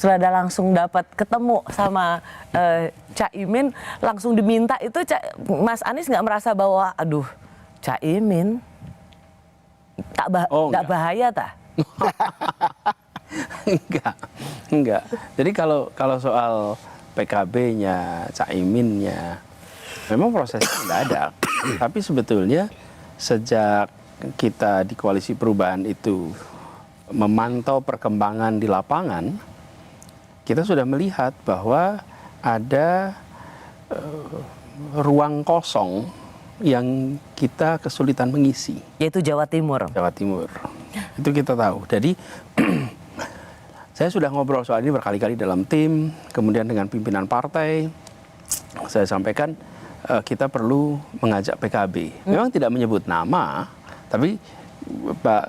sudah langsung dapat ketemu sama Caimin, langsung diminta itu Mas Anies nggak merasa bahwa aduh Caimin nggak bahaya tak? Enggak. Jadi kalau soal PKB-nya, Caiminnya, memang prosesnya nggak ada. Tapi sebetulnya sejak kita di Koalisi Perubahan itu memantau perkembangan di lapangan, kita sudah melihat bahwa ada ruang kosong yang kita kesulitan mengisi. Yaitu Jawa Timur. Jawa Timur. Itu kita tahu. Jadi saya sudah ngobrol soal ini berkali-kali dalam tim, kemudian dengan pimpinan partai, saya sampaikan kita perlu mengajak PKB. Memang tidak menyebut nama, tapi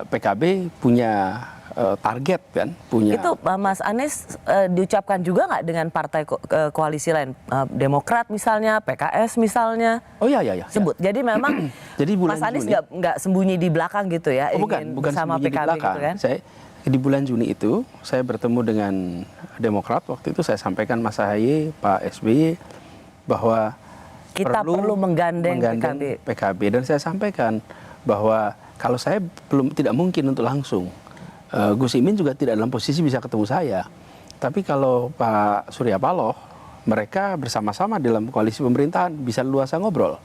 PKB punya target kan, punya. Itu Mas Anies diucapkan juga nggak dengan partai koalisi lain, Demokrat misalnya, PKS misalnya? Oh iya. Sebut. Jadi memang jadi Mas Anies nggak sembunyi di belakang gitu ya, bukan bersama PKB di belakang. gitu kan? Di bulan Juni itu saya bertemu dengan Demokrat, waktu itu saya sampaikan Mas Ahaye, Pak SBY bahwa kita perlu menggandeng PKB, dan saya sampaikan bahwa kalau saya tidak mungkin untuk langsung. Gus Imin juga tidak dalam posisi bisa ketemu saya. Tapi kalau Pak Surya Paloh, mereka bersama-sama dalam koalisi pemerintahan bisa luasa ngobrol.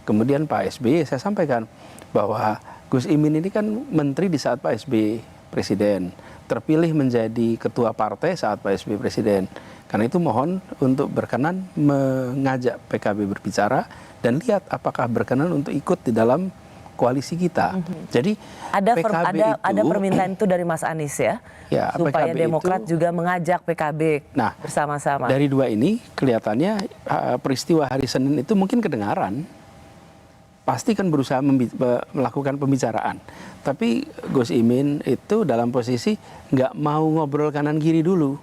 Kemudian Pak SBY saya sampaikan bahwa Gus Imin ini kan menteri di saat Pak SBY presiden, terpilih menjadi ketua partai saat Pak SBY presiden. Karena itu mohon untuk berkenan mengajak PKB berbicara dan lihat apakah berkenan untuk ikut di dalam koalisi kita. Jadi ada permintaan itu dari Mas Anies ya, supaya PKB Demokrat juga mengajak PKB bersama-sama. Dari dua ini kelihatannya peristiwa hari Senin itu mungkin kedengaran, pasti kan berusaha melakukan pembicaraan. Tapi Gus Imin itu dalam posisi nggak mau ngobrol kanan kiri dulu.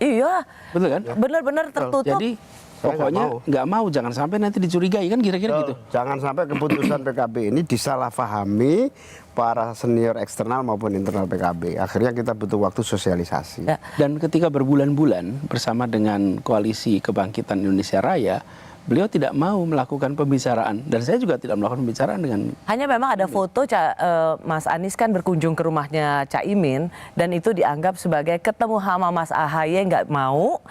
Iya, betul kan? Benar-benar tertutup. Jadi pokoknya nggak mau, jangan sampai nanti dicurigai kan kira-kira gitu. Jangan sampai keputusan PKB ini disalahpahami para senior eksternal maupun internal PKB. Akhirnya kita butuh waktu sosialisasi. Dan ketika berbulan-bulan bersama dengan Koalisi Kebangkitan Indonesia Raya, beliau tidak mau melakukan pembicaraan, dan saya juga tidak melakukan pembicaraan dengan. Hanya memang ada foto Mas Anies kan berkunjung ke rumahnya Caimin, dan itu dianggap sebagai ketemu sama Mas Ahaye, nggak mau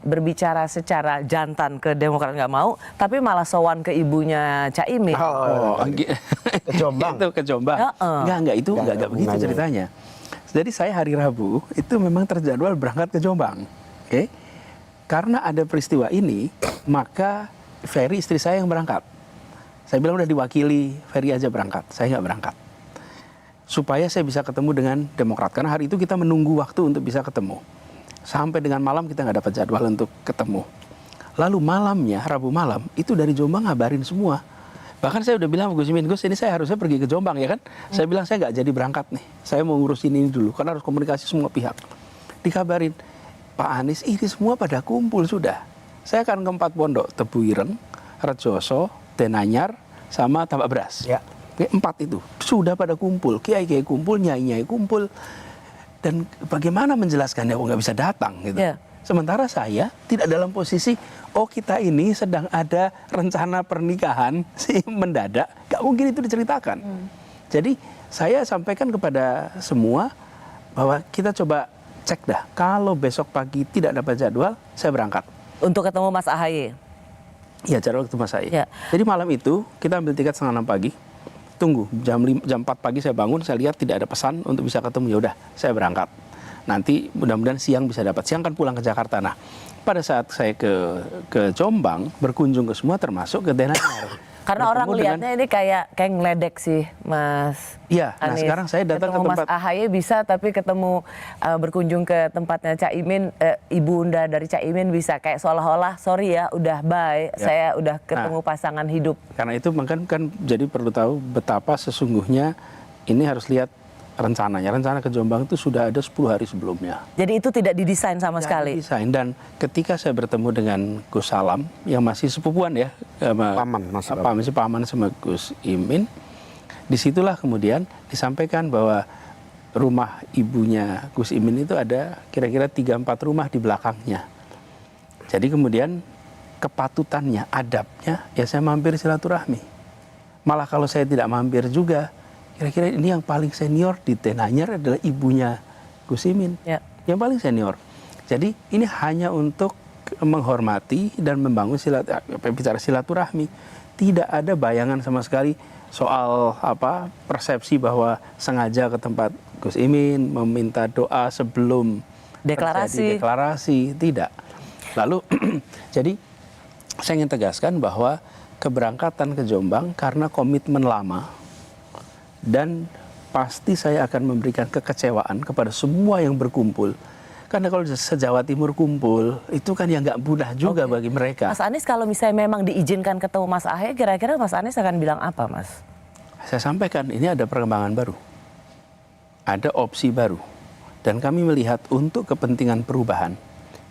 berbicara secara jantan ke Demokrat, nggak mau, tapi malah sowan ke ibunya Caimin. Ke Jombang. Itu ke Jombang. Enggak itu enggak begitu ceritanya. Jadi saya hari Rabu itu memang terjadwal berangkat ke Jombang. Oke. Karena ada peristiwa ini, maka Ferry istri saya yang berangkat. Saya bilang udah diwakili, Ferry aja berangkat, saya nggak berangkat. Supaya saya bisa ketemu dengan Demokrat. Karena hari itu kita menunggu waktu untuk bisa ketemu. Sampai dengan malam kita nggak dapat jadwal untuk ketemu. Lalu malamnya, Rabu malam, itu dari Jombang ngabarin semua. Bahkan saya udah bilang sama Gus Imin, Gus ini saya harusnya pergi ke Jombang ya kan. Saya bilang saya nggak jadi berangkat nih. Saya mau ngurusin ini dulu, karena harus komunikasi semua pihak. Dikabarin, Pak Anies ini semua pada kumpul sudah. Saya akan ke 4 pondok, Tebu Ireng, Rejoso, Denanyar, sama Tambak Beras. 4 itu sudah pada kumpul, kiai-kiai kumpul, nyai-nyai kumpul. Dan bagaimana menjelaskannya, nggak bisa datang gitu. Sementara saya tidak dalam posisi, kita ini sedang ada rencana pernikahan si mendadak, nggak mungkin itu diceritakan. Jadi saya sampaikan kepada semua bahwa kita coba cek dah, kalau besok pagi tidak dapat jadwal, saya berangkat. Untuk ketemu Mas Ahaye? Ya, jadwal ketemu Mas Ahaye. Jadi malam itu, kita ambil tiket 5:30 pagi, tunggu, jam 4 pagi saya bangun, saya lihat tidak ada pesan untuk bisa ketemu, ya udah, saya berangkat. Nanti mudah-mudahan siang bisa dapat, siang kan pulang ke Jakarta. Nah, pada saat saya ke Jombang, berkunjung ke semua, termasuk ke Denanyar. Karena orang melihatnya ini kayak ngeledek sih, Mas. Iya, nah sekarang saya datang ke tempat. Mas Ahaye bisa, tapi ketemu berkunjung ke tempatnya Caimin, ibunda dari Caimin bisa. Kayak seolah-olah, sorry ya, udah bye, saya udah ketemu pasangan hidup. Karena itu kan jadi perlu tahu betapa sesungguhnya ini harus lihat rencananya. Rencana ke Jombang itu sudah ada 10 hari sebelumnya. Jadi itu tidak didesain sama sekali? Didesain. Dan ketika saya bertemu dengan Gus Salam, yang masih sepupuan ya, paman sama Gus Imin, disitulah kemudian disampaikan bahwa rumah ibunya Gus Imin itu ada kira-kira 3-4 rumah di belakangnya. Jadi kemudian kepatutannya, adabnya, ya saya mampir silaturahmi. Malah kalau saya tidak mampir juga, kira-kira ini yang paling senior di Tenanyar adalah ibunya Gus Imin. Ya. Yang paling senior. Jadi ini hanya untuk menghormati dan membangun bicara silaturahmi. Tidak ada bayangan sama sekali soal persepsi bahwa sengaja ke tempat Gus Imin meminta doa sebelum terjadi deklarasi, tidak. Lalu jadi saya ingin tegaskan bahwa keberangkatan ke Jombang karena komitmen lama, dan pasti saya akan memberikan kekecewaan kepada semua yang berkumpul. Karena kalau se-Jawa Timur kumpul, itu kan yang nggak mudah juga bagi mereka. Mas Anies kalau misalnya memang diizinkan ketemu Mas Ahaye, kira-kira Mas Anies akan bilang apa, Mas? Saya sampaikan, ini ada perkembangan baru. Ada opsi baru. Dan kami melihat untuk kepentingan perubahan,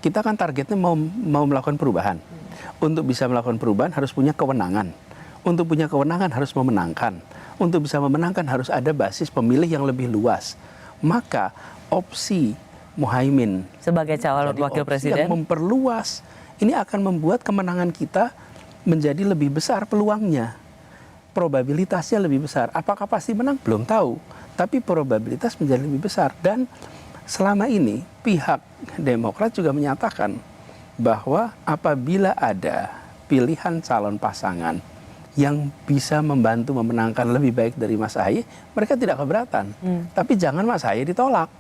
kita kan targetnya mau melakukan perubahan. Untuk bisa melakukan perubahan harus punya kewenangan. Untuk punya kewenangan harus memenangkan. Untuk bisa memenangkan harus ada basis pemilih yang lebih luas. Maka opsi Muhaimin sebagai calon wakil presiden yang memperluas ini akan membuat kemenangan kita menjadi lebih besar peluangnya, probabilitasnya lebih besar. Apakah pasti menang? Belum tahu, tapi probabilitas menjadi lebih besar. Dan selama ini pihak Demokrat juga menyatakan bahwa apabila ada pilihan calon pasangan yang bisa membantu memenangkan lebih baik dari Mas Ahaye, mereka tidak keberatan. Tapi jangan Mas Ahaye ditolak.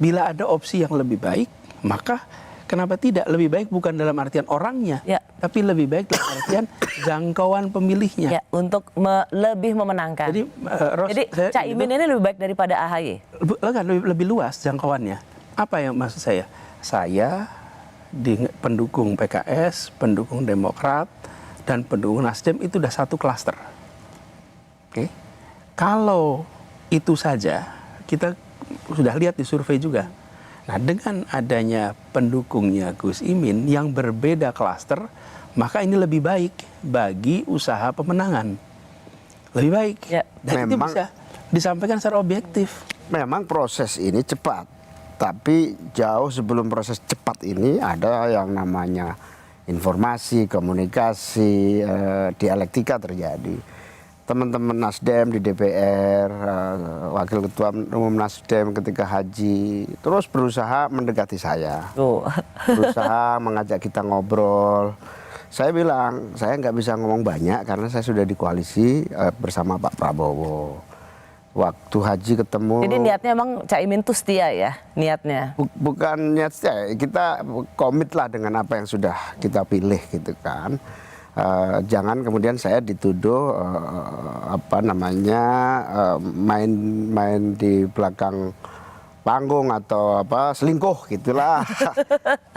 Bila ada opsi yang lebih baik, maka kenapa tidak? Lebih baik bukan dalam artian orangnya, tapi lebih baik dalam artian jangkauan pemilihnya. Ya, untuk lebih memenangkan. Jadi, Cak Imin ini lebih baik daripada Ahaye? Lebih luas jangkauannya. Apa yang maksud saya? Saya pendukung PKS, pendukung Demokrat, dan pendukung Nasdem itu sudah satu klaster. Oke? Kalau itu saja, kita sudah lihat di survei juga. Nah, dengan adanya pendukungnya Gus Imin yang berbeda klaster, maka ini lebih baik bagi usaha pemenangan. Lebih baik. Ya. Dan itu bisa disampaikan secara objektif. Memang proses ini cepat, tapi jauh sebelum proses cepat ini ada yang namanya informasi, komunikasi, dialektika terjadi. Teman-teman Nasdem di DPR, Wakil Ketua Umum Nasdem ketika haji, terus berusaha mendekati saya. Berusaha mengajak kita ngobrol. Saya bilang, saya nggak bisa ngomong banyak karena saya sudah di koalisi bersama Pak Prabowo. Waktu haji ketemu. Jadi niatnya emang Cak Imin tuh setia ya, niatnya? Bukan niat setia, kita komit lah dengan apa yang sudah kita pilih gitu kan. Jangan kemudian saya dituduh main di belakang panggung atau selingkuh gitulah.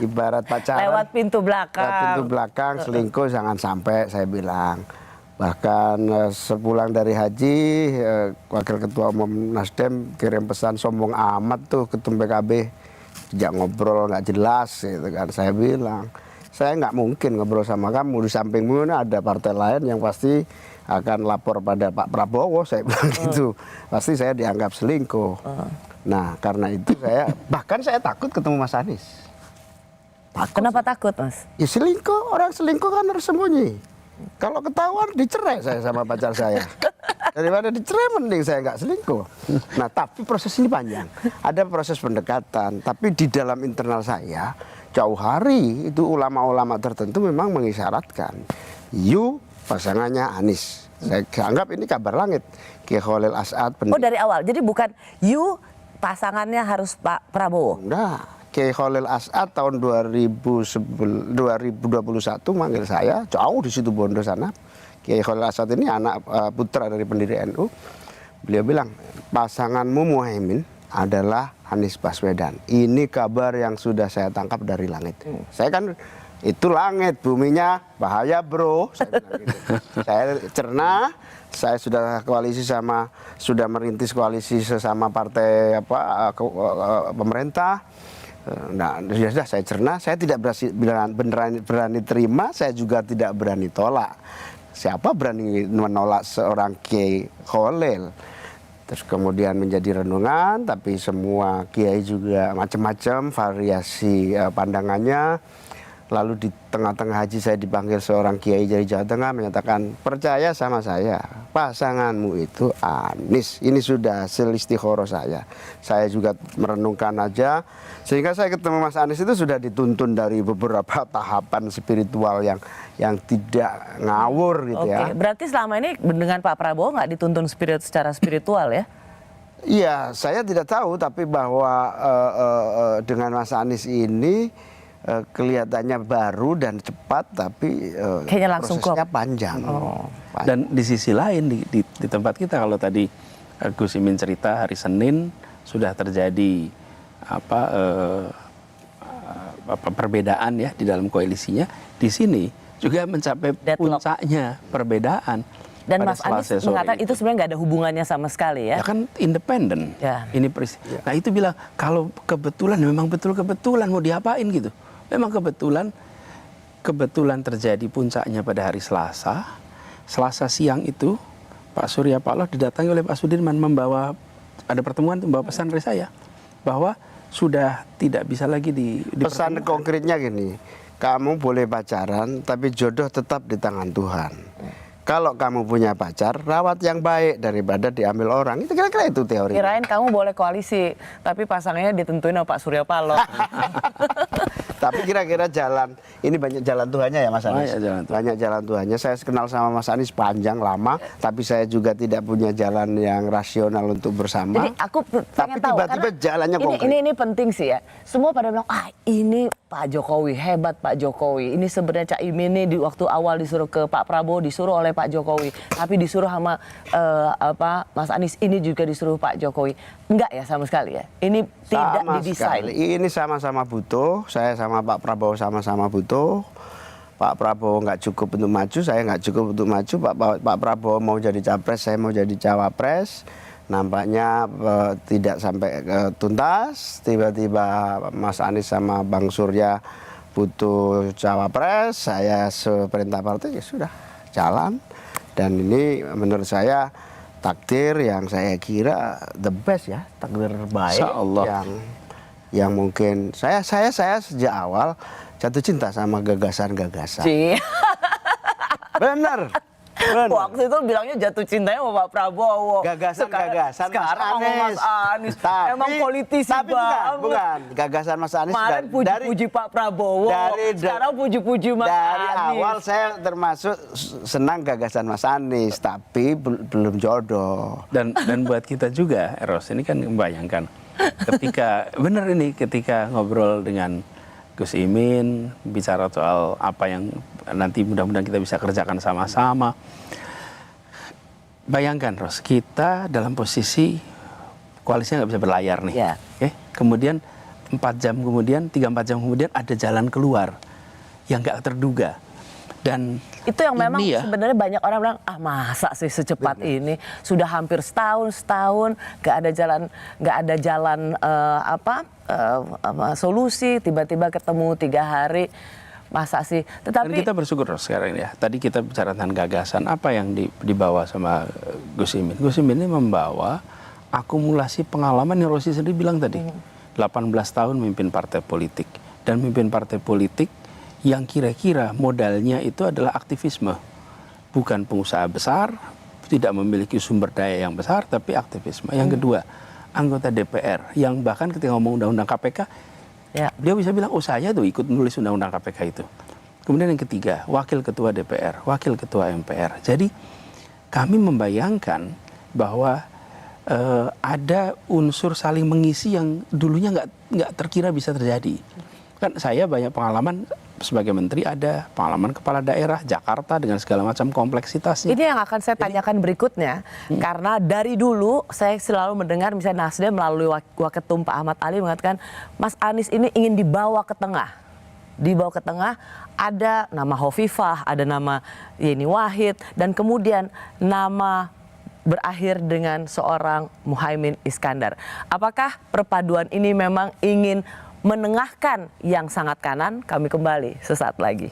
Ibarat pacaran lewat pintu belakang. Lewat pintu belakang selingkuh, jangan sampai, saya bilang. Bahkan sepulang dari haji, Wakil Ketua Umum Nasdem kirim pesan, sombong amat tuh ketum PKB, sejak ngobrol nggak jelas gitu kan. Saya bilang, saya nggak mungkin ngobrol sama kamu, di sampingmu ini ada partai lain yang pasti akan lapor pada Pak Prabowo, saya bilang gitu. Pasti saya dianggap selingkuh. Nah, karena itu bahkan saya takut ketemu Mas Anies. Takut. Kenapa takut, Mas? Ya selingkuh, orang selingkuh kan harus sembunyi. Kalau ketahuan dicerai saya sama pacar saya. Daripada dicerai mending saya nggak selingkuh. Nah, tapi proses ini panjang. Ada proses pendekatan, tapi di dalam internal saya jauh hari itu ulama-ulama tertentu memang mengisyaratkan pasangannya Anies. Saya anggap ini kabar langit. Kiai Khalil As'ad. Oh, dari awal. Jadi bukan pasangannya harus Pak Prabowo. Nah, Kiai Khalil As'ad tahun 2021 manggil saya, jauh di situ Bondo sana. Kiai Khalil As'ad ini anak putra dari pendiri NU. Beliau bilang, pasanganmu Muhaimin adalah Anies Baswedan. Ini kabar yang sudah saya tangkap dari langit. Saya kan, itu langit, buminya bahaya bro. Saya bilang gitu. Saya cerna, saya sudah sudah merintis koalisi sesama partai pemerintah. Nah, sudah saya cerna, saya tidak berani terima, saya juga tidak berani tolak. Siapa berani menolak seorang Kiai Khalil? terus kemudian menjadi renungan, tapi semua kiai juga macam-macam variasi pandangannya. Lalu di tengah-tengah haji saya dipanggil seorang kiai dari Jawa Tengah menyatakan, percaya sama saya, pasanganmu itu Anies. Ini sudah hasil istikharah saya. Saya juga merenungkan aja, sehingga saya ketemu Mas Anies itu sudah dituntun dari beberapa tahapan spiritual yang tidak ngawur gitu ya. Oke, berarti selama ini dengan Pak Prabowo nggak dituntun secara spiritual ya? Iya, saya tidak tahu, tapi bahwa dengan Mas Anies ini kelihatannya baru dan cepat, tapi kayaknya langsung prosesnya panjang. Dan di sisi lain di tempat kita, kalau tadi Gus Imin cerita hari Senin sudah terjadi perbedaan ya di dalam koalisinya, di sini juga mencapai puncaknya perbedaan. Dan Mas Anies mengatakan itu sebenarnya nggak ada hubungannya sama sekali ya? Ya kan independen. Ya. Ini Nah itu bilang kalau kebetulan, memang betul kebetulan, mau diapain gitu. Memang kebetulan terjadi puncaknya pada hari Selasa. Selasa siang itu Pak Surya Paloh didatangi oleh Pak Sudirman ada pertemuan membawa pesan dari saya bahwa sudah tidak bisa lagi pesan konkretnya gini, kamu boleh pacaran tapi jodoh tetap di tangan Tuhan. Kalau kamu punya pacar, rawat yang baik daripada diambil orang. Itu kira-kira itu teori. Kirain kamu boleh koalisi, tapi pasangannya ditentuin sama Pak Surya Paloh. Tapi kira-kira jalan, ini banyak jalan Tuhannya ya Mas Anies? Banyak jalan Tuhannya. Saya kenal sama Mas Anies panjang, lama, tapi saya juga tidak punya jalan yang rasional untuk bersama. Jadi aku tapi tahu, tiba-tiba jalannya konkret. Ini penting sih ya. Semua pada bilang, ini Pak Jokowi, hebat Pak Jokowi. Ini sebenarnya Caimin ini di waktu awal disuruh ke Pak Prabowo, disuruh oleh Pak Jokowi. Tapi disuruh sama Mas Anies, ini juga disuruh Pak Jokowi. Enggak ya sama sekali ya? Ini tidak didesain. Ini sama-sama butuh, saya sama Pak Prabowo sama-sama butuh. Pak Prabowo nggak cukup untuk maju, saya nggak cukup untuk maju. Pak Prabowo mau jadi capres, saya mau jadi cawapres. Nampaknya tidak sampai tuntas. Tiba-tiba Mas Anies sama Bang Surya butuh cawapres, saya seperintah partai ya sudah jalan. Dan ini menurut saya takdir yang saya kira the best ya, takdir baik yang mungkin saya sejak awal jatuh cinta sama gagasan-gagasan. Bener. Waktu itu bilangnya jatuh cintanya sama Pak Prabowo. Gagasan-gagasan sekarang sama Mas Anies. Emang politisi banget. Bukan. Gagasan Mas Anies. Kemarin puji-puji Pak Prabowo. Sekarang puji-puji Mas Anies. Dari awal saya termasuk senang gagasan Mas Anies, tapi belum jodoh. Dan buat kita juga, Eros, ini kan membayangkan ketika ngobrol dengan Gus Imin, bicara soal apa yang nanti mudah-mudahan kita bisa kerjakan sama-sama. Bayangkan, Ros, kita dalam posisi koalisinya nggak bisa berlayar nih. Yeah. Kemudian 3-4 jam kemudian ada jalan keluar yang nggak terduga. Dan itu yang memang sebenarnya banyak orang bilang, masa sih secepat ini, sudah hampir setahun nggak ada jalan solusi, tiba-tiba ketemu 3 hari, masa sih. Tetapi dan kita bersyukur sekarang ya. Tadi kita bicara tentang gagasan, apa yang dibawa sama Gus Imin. Gus Imin ini membawa akumulasi pengalaman yang Rosi sendiri bilang tadi, 18 tahun memimpin partai politik, dan memimpin partai politik yang kira-kira modalnya itu adalah aktivisme. Bukan pengusaha besar, tidak memiliki sumber daya yang besar, tapi aktivisme. Yang kedua, anggota DPR, yang bahkan ketika ngomong undang-undang KPK, dia bisa bilang, saya tuh ikut menulis undang-undang KPK itu. Kemudian yang ketiga, wakil ketua DPR, wakil ketua MPR. Jadi kami membayangkan bahwa ada unsur saling mengisi yang dulunya nggak terkira bisa terjadi. Kan saya banyak pengalaman sebagai menteri, ada pengalaman kepala daerah Jakarta dengan segala macam kompleksitasnya. Ini yang akan saya tanyakan berikutnya, karena dari dulu saya selalu mendengar misalnya Nasdem melalui Waketum Pak Ahmad Ali mengatakan Mas Anies ini ingin dibawa ke tengah. Dibawa ke tengah, ada nama Hovifah, ada nama Yeni Wahid, dan kemudian nama berakhir dengan seorang Muhaimin Iskandar. Apakah perpaduan ini memang ingin menengahkan yang sangat kanan? Kami kembali sesaat lagi.